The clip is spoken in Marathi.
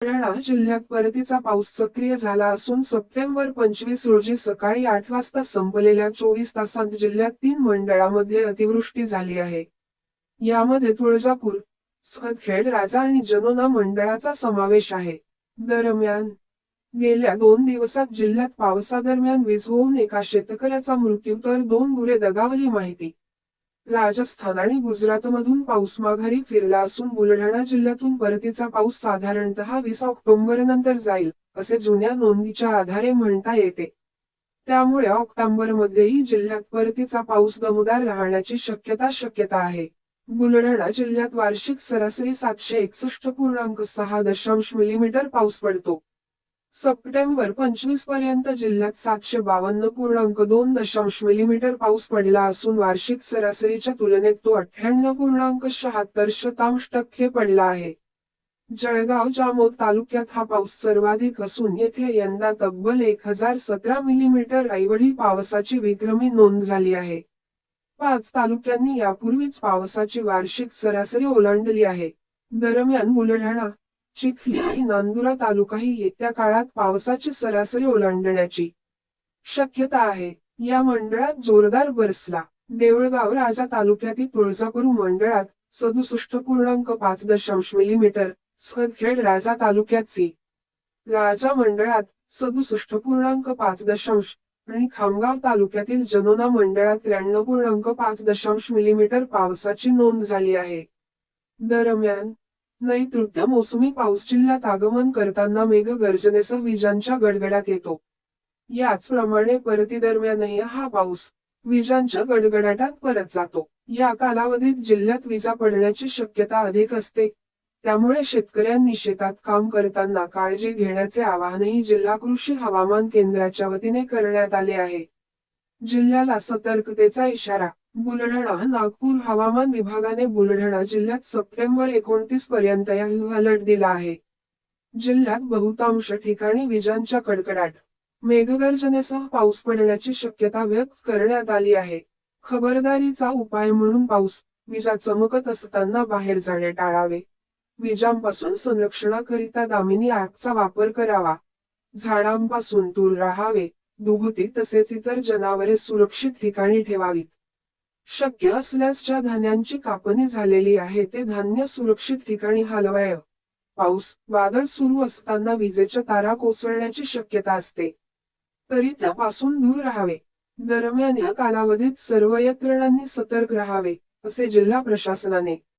बुलढाणा जिल्ह्यात परतीचा पाऊस सक्रिय झाला असून सप्टेंबर 25 रोजी सकाळी 8 वाजता संपलेल्या 24 तासांत जिल्ह्यात 3 मंडळामध्ये अतिवृष्टी झाली आहे. यामध्ये तुळजापूर, सदखेड राजा आणि जनोना मंडळाचा समावेश आहे. दरम्यान, गेल्या 2 दिवसात जिल्ह्यात पावसादरम्यान वीज होऊन एका शेतकऱ्याचा मृत्यू तर 2 गुरे दगावली. माहिती. राजस्थान आणि गुजरातमधून पाऊस माघारी फिरला असून बुलढाणा जिल्ह्यातून परतीचा पाऊस साधारणतः 20 ऑक्टोबरनंतर जाईल, असे जुन्या नोंदीच्या आधारे म्हणता येते. त्यामुळे ऑक्टोबरमध्येही जिल्ह्यात परतीचा पाऊस दमदार राहण्याची शक्यता आहे. बुलढाणा जिल्ह्यात वार्षिक सरासरी 761.6 मिलीमीटर पाऊस पडतो. सप्टेंबर 25 पर्यंत जिल्ह्यात 752.2 मिलीमीटर पाऊस पडला असून वार्षिक सरासरीच्या तुलनेत तो 98.76% पडला आहे. जळगाव जामोद तालुक्यात हा पाऊस सर्वाधिक असून येथे यंदा तब्बल 1017 मिलीमीटर एवढी पावसाची विक्रमी नोंद झाली आहे. 5 तालुक्यांनी यापूर्वीच पावसाची वार्षिक सरासरी ओलांडली आहे. दरम्यान बुलढाणा, चिखली आणि नांदुरा तालुकाही येत्या काळात पावसाची सरासरी ओलांडण्याची शक्यता आहे. या मंडळात जोरदार बरसला. देऊळगाव राजा तालुक्यातील तुळजापूर मंडळात 67.5 मिलीमीटर, सदखेड राजा तालुक्यात सी. राजा मंडळात 67.5 आणि खामगाव तालुक्यातील जनोना मंडळात 93.5 मिलीमीटर पावसाची नोंद झाली आहे. दरम्यान, नैऋत्य मोसमी पाऊस जिल्ह्यात आगमन करताना मेघगर्जनेसह विजांच्या गडगडाट येतो. याचप्रमाणे परतीदरम्यानही हा पाऊस विजांच्या गडगडाटात परत जातो. या कालावधीत जिल्ह्यात विजा पडण्याची शक्यता अधिक असते. त्यामुळे शेतकऱ्यांनी शेतात काम करताना काळजी घेण्याचे आवाहनही जिल्हा कृषी हवामान केंद्राच्या वतीने करण्यात आले आहे. जिल्ह्याला सतर्कतेचा इशारा. बुलढाणा नागपूर हवामान विभागाने बुलढाणा जिल्ह्यात सप्टेंबर 29 पर्यंत येलो अलर्ट दिला आहे. जिल्ह्यात बहुतांश ठिकाणी विजांच्या कडकडाट, मेघगर्जनेसह पाऊस पडण्याची शक्यता व्यक्त करण्यात आली आहे. खबरदारीचा उपाय म्हणून पाऊस, विजा चमकत असताना बाहेर जाणे टाळावे. विजांपासून संरक्षणाकरिता दामिनी ॲपचा वापर करावा. झाडांपासून दूर राहावे. दुभती तसेच इतर जनावरे सुरक्षित ठिकाणी ठेवावीत. शक्य असल्यास ज्या धान्यांची कापणी झालेली आहे ते धान्य सुरक्षित ठिकाणी हलवावे. पाऊस, वादळ सुरू असताना विजेच्या तारा कोसळण्याची शक्यता असते. तरी त्यापासून दूर राहावे. दरम्यान या कालावधीत सर्व यंत्रणांनी सतर्क राहावे, असे जिल्हा प्रशासनाने